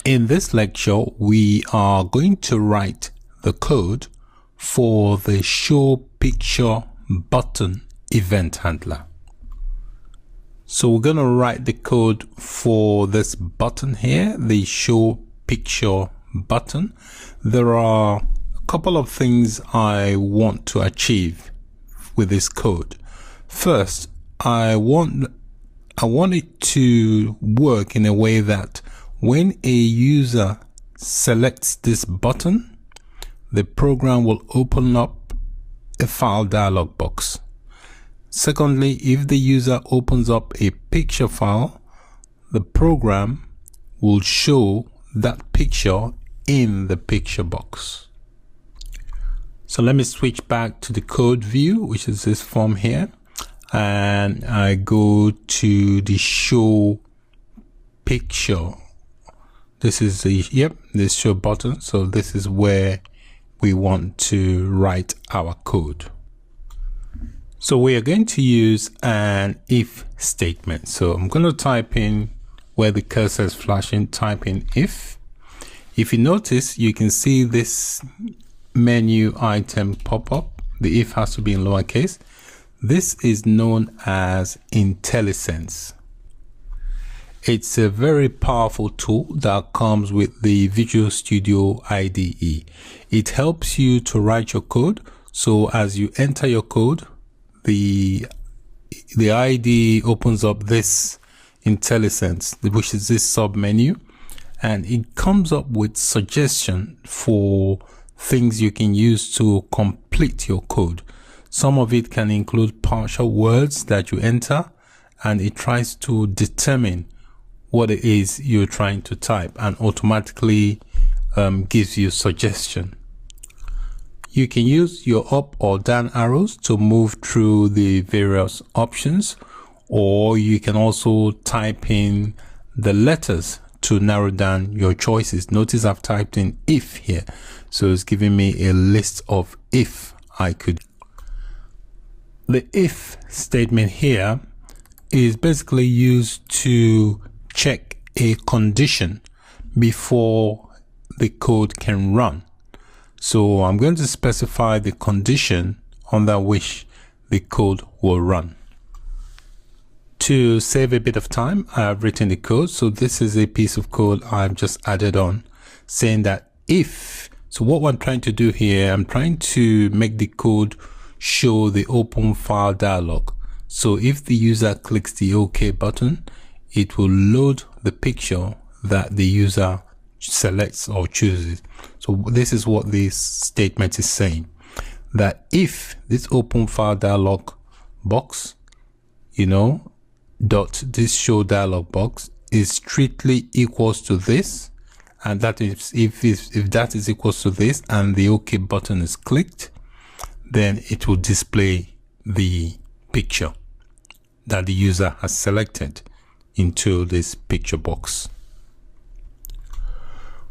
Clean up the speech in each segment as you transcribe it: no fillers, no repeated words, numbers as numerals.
In this lecture, we are going to write the code for the show picture button event handler. So we're going to write the code for this button here, the show picture button. There are a couple of things I want to achieve with this code. First, I want it to work in a way that when a user selects this button, the program will open up a file dialog box. Secondly, if the user opens up a picture file, the program will show that picture in the picture box. So let me switch back to the code view, which is this form here, and I go to the show picture. This is this show button. So this is where we want to write our code. So we are going to use an if statement. So I'm going to type in where the cursor is flashing, type in if. If you notice, you can see this menu item pop up. The if has to be in lowercase. This is known as IntelliSense. It's a very powerful tool that comes with the Visual Studio IDE. It helps you to write your code. So as you enter your code, the IDE opens up this IntelliSense, which is this sub menu, and it comes up with suggestion for things you can use to complete your code. Some of it can include partial words that you enter, and it tries to determine what it is you're trying to type and automatically gives you suggestion. You can use your up or down arrows to move through the various options, or you can also type in the letters to narrow down your choices. Notice I've typed in if here, so it's giving me a list of if I could. The if statement here is basically used to check a condition before the code can run. So I'm going to specify the condition under which the code will run. To save a bit of time, I have written the code. So this is a piece of code I've just added on, saying that if, so what I'm trying to do here, I'm trying to make the code show the open file dialog. So if the user clicks the OK button, it will load the picture that the user selects or chooses. So this is what this statement is saying, that if this open file dialog box, this show dialog box is strictly equals to this, and that is if that is equals to this and the OK button is clicked, then it will display the picture that the user has selected into this picture box.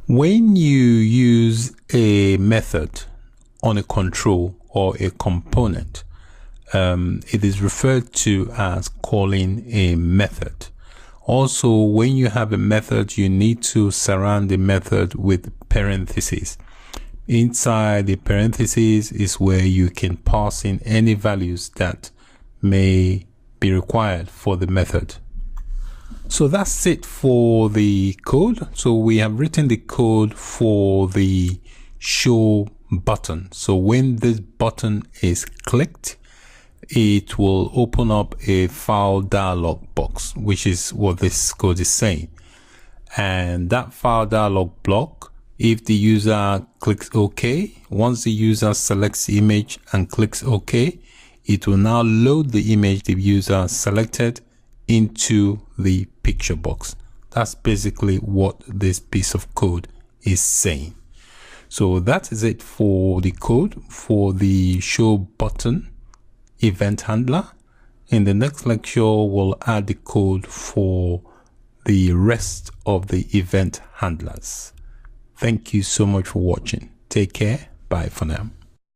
When you use a method on a control or a component, it is referred to as calling a method. Also, when you have a method, you need to surround the method with parentheses. Inside the parentheses is where you can pass in any values that may be required for the method. So that's it for the code. So we have written the code for the show button. So when this button is clicked, it will open up a file dialog box, which is what this code is saying. And that file dialog block, if the user clicks OK, once the user selects the image and clicks OK, it will now load the image the user selected into the picture box. That's basically what this piece of code is saying. So that is it for the code for the show button event handler. In the next lecture, we'll add the code for the rest of the event handlers. Thank you so much for watching. Take care. Bye for now.